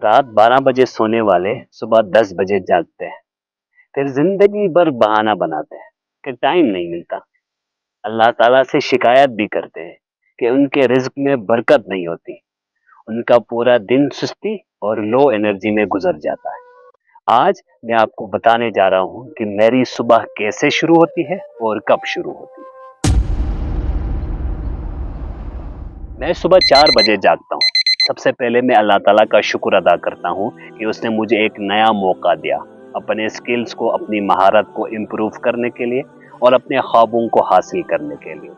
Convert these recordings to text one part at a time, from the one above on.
रात 12 बजे सोने वाले सुबह 10 बजे जागते हैं, फिर जिंदगी भर बहाना बनाते हैं कि टाइम नहीं मिलता। अल्लाह ताला से शिकायत भी करते हैं कि उनके रिज्क में बरकत नहीं होती। उनका पूरा दिन सुस्ती और लो एनर्जी में गुजर जाता है। आज मैं आपको बताने जा रहा हूँ कि मेरी सुबह कैसे शुरू होती है और कब शुरू होती है। मैं सुबह 4 बजे जागता हूँ। सबसे पहले मैं अल्लाह ताला का शुक्र अदा करता हूँ कि उसने मुझे एक नया मौका दिया अपने स्किल्स को, अपनी महारत को इम्प्रूव करने के लिए और अपने ख्वाबों को हासिल करने के लिए।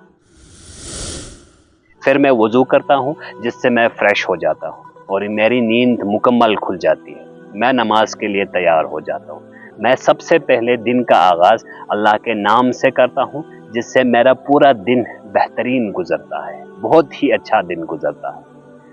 फिर मैं वज़ू करता हूँ जिससे मैं फ्रेश हो जाता हूँ और मेरी नींद मुकम्मल खुल जाती है। मैं नमाज के लिए तैयार हो जाता हूँ। मैं सबसे पहले दिन का आगाज़ अल्लाह के नाम से करता हूँ जिससे मेरा पूरा दिन बेहतरीन गुजरता है, बहुत ही अच्छा दिन गुजरता है।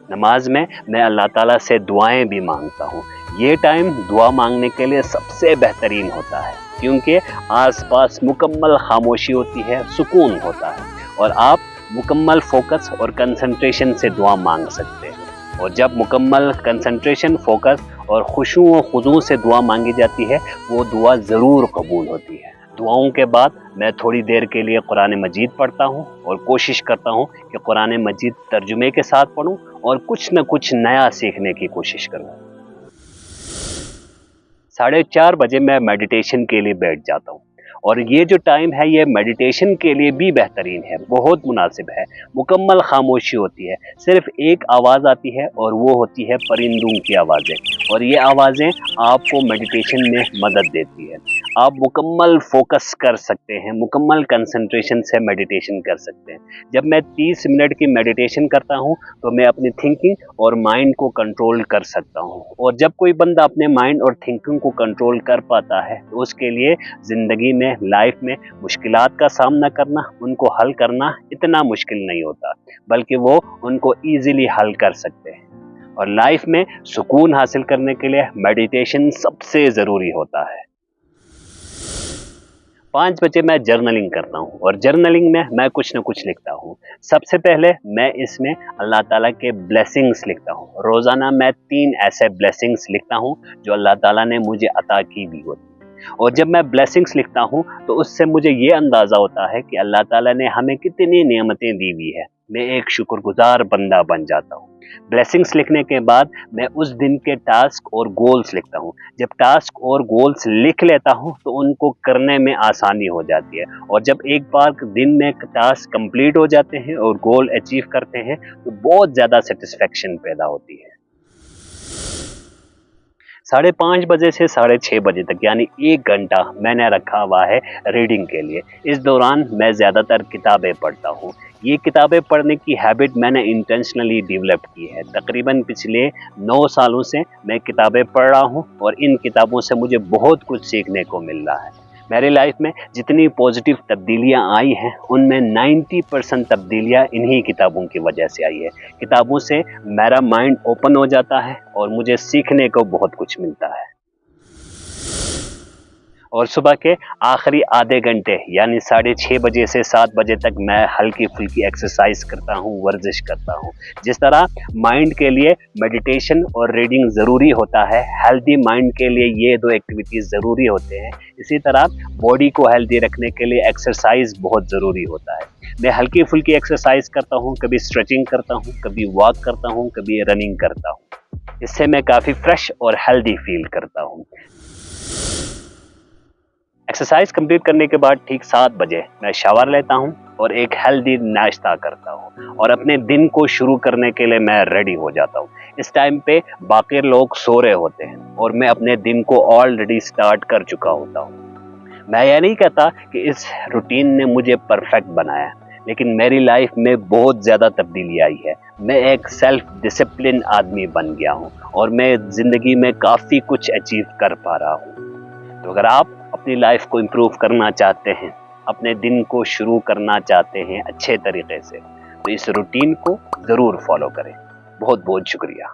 नमाज में मैं अल्लाह ताला से दुआएं भी मांगता हूँ। ये टाइम दुआ मांगने के लिए सबसे बेहतरीन होता है क्योंकि आसपास मुकम्मल खामोशी होती है, सुकून होता है और आप मुकम्मल फोकस और कंसंट्रेशन से दुआ मांग सकते हैं। और जब मुकम्मल कंसंट्रेशन, फोकस और खुशू व खुजू से दुआ मांगी जाती है, वो दुआ ज़रूर कबूल होती है। दुआओं के बाद मैं थोड़ी देर के लिए कुरान मजीद पढ़ता हूँ और कोशिश करता हूँ कि कुरान मजीद तर्जुमे के साथ पढूं और कुछ न कुछ नया सीखने की कोशिश करूँ। 4:30 बजे मैं मेडिटेशन के लिए बैठ जाता हूँ और ये जो टाइम है ये मेडिटेशन के लिए भी बेहतरीन है, बहुत मुनासिब है। मुकम्मल खामोशी होती है, सिर्फ एक आवाज़ आती है और वो होती है परिंदों की आवाज़ें, और ये आवाज़ें आपको मेडिटेशन में मदद देती है। आप मुकम्मल फोकस कर सकते हैं, मुकम्मल कंसंट्रेशन से मेडिटेशन कर सकते हैं। जब मैं 30 मिनट की मेडिटेशन करता हूँ तो मैं अपनी थिंकिंग और माइंड को कंट्रोल कर सकता हूँ। और जब कोई बंदा अपने माइंड और थिंकिंग को कंट्रोल कर पाता है तो उसके लिए ज़िंदगी में, लाइफ में मुश्किलात का सामना करना, उनको हल करना इतना मुश्किल नहीं होता, बल्कि वो उनको ईज़िली हल कर सकते हैं। और लाइफ में सुकून हासिल करने के लिए मेडिटेशन सबसे ज़रूरी होता है। 5 बजे मैं जर्नलिंग करता हूँ और जर्नलिंग में मैं कुछ न कुछ लिखता हूँ। सबसे पहले मैं इसमें अल्लाह ताला के ब्लेसिंग्स लिखता हूँ। रोज़ाना मैं 3 ऐसे ब्लेसिंग्स लिखता हूँ जो अल्लाह ताला ने मुझे अता की भी होती है। और जब मैं ब्लेसिंग्स लिखता हूँ तो उससे मुझे ये अंदाज़ा होता है कि अल्लाह ताला ने हमें कितनी नेमतें दी हुई है। मैं एक शुक्रगुजार बंदा बन जाता हूँ। ब्लेसिंग्स लिखने के बाद मैं उस दिन के टास्क और गोल्स लिखता हूँ। जब टास्क और गोल्स लिख लेता हूँ तो उनको करने में आसानी हो जाती है, और जब एक बार दिन में टास्क कंप्लीट हो जाते हैं और गोल अचीव करते हैं तो बहुत ज़्यादा सेटिस्फेक्शन पैदा होती है। 5:30 बजे से 6:30 बजे तक यानी 1 घंटा मैंने रखा हुआ है रीडिंग के लिए। इस दौरान मैं ज़्यादातर किताबें पढ़ता हूँ। ये किताबें पढ़ने की हैबिट मैंने इंटेंशनली डेवलप की है। तकरीबन पिछले 9 सालों से मैं किताबें पढ़ रहा हूँ और इन किताबों से मुझे बहुत कुछ सीखने को मिल रहा है। मेरी लाइफ में जितनी पॉजिटिव तब्दीलियाँ आई हैं उनमें 90% तब्दीलियाँ इन्हीं किताबों की वजह से आई है। किताबों से मेरा माइंड ओपन हो जाता है और मुझे सीखने को बहुत कुछ मिलता है। और सुबह के आखिरी आधे घंटे यानी 6:30 बजे से 7 बजे तक मैं हल्की फुल्की एक्सरसाइज करता हूँ, वर्जिश करता हूँ। जिस तरह माइंड के लिए मेडिटेशन और रीडिंग ज़रूरी होता है, हेल्दी माइंड के लिए ये 2 एक्टिविटीज़ ज़रूरी होते हैं, इसी तरह बॉडी को हेल्दी रखने के लिए एक्सरसाइज बहुत ज़रूरी होता है। मैं हल्की फुल्की एक्सरसाइज करता हूँ, कभी स्ट्रेचिंग करता हूँ, कभी वॉक करता हूँ, कभी रनिंग करता हूँ। इससे मैं काफ़ी फ्रेश और हेल्दी फील करता हूँ। एक्सरसाइज कंप्लीट करने के बाद ठीक 7 बजे मैं शावर लेता हूँ और एक हेल्दी नाश्ता करता हूँ और अपने दिन को शुरू करने के लिए मैं रेडी हो जाता हूँ। इस टाइम पे बाकी लोग सो रहे होते हैं और मैं अपने दिन को ऑलरेडी स्टार्ट कर चुका होता हूँ। मैं ये नहीं कहता कि इस रूटीन ने मुझे परफेक्ट बनाया, लेकिन मेरी लाइफ में बहुत ज़्यादा तब्दीली आई है। मैं एक सेल्फ डिसिप्लिन आदमी बन गया हूँ और मैं ज़िंदगी में काफ़ी कुछ अचीव कर पा रहा हूँ। तो अगर आप अपनी लाइफ को इम्प्रूव करना चाहते हैं, अपने दिन को शुरू करना चाहते हैं अच्छे तरीके से, तो इस रूटीन को ज़रूर फॉलो करें। बहुत बहुत शुक्रिया।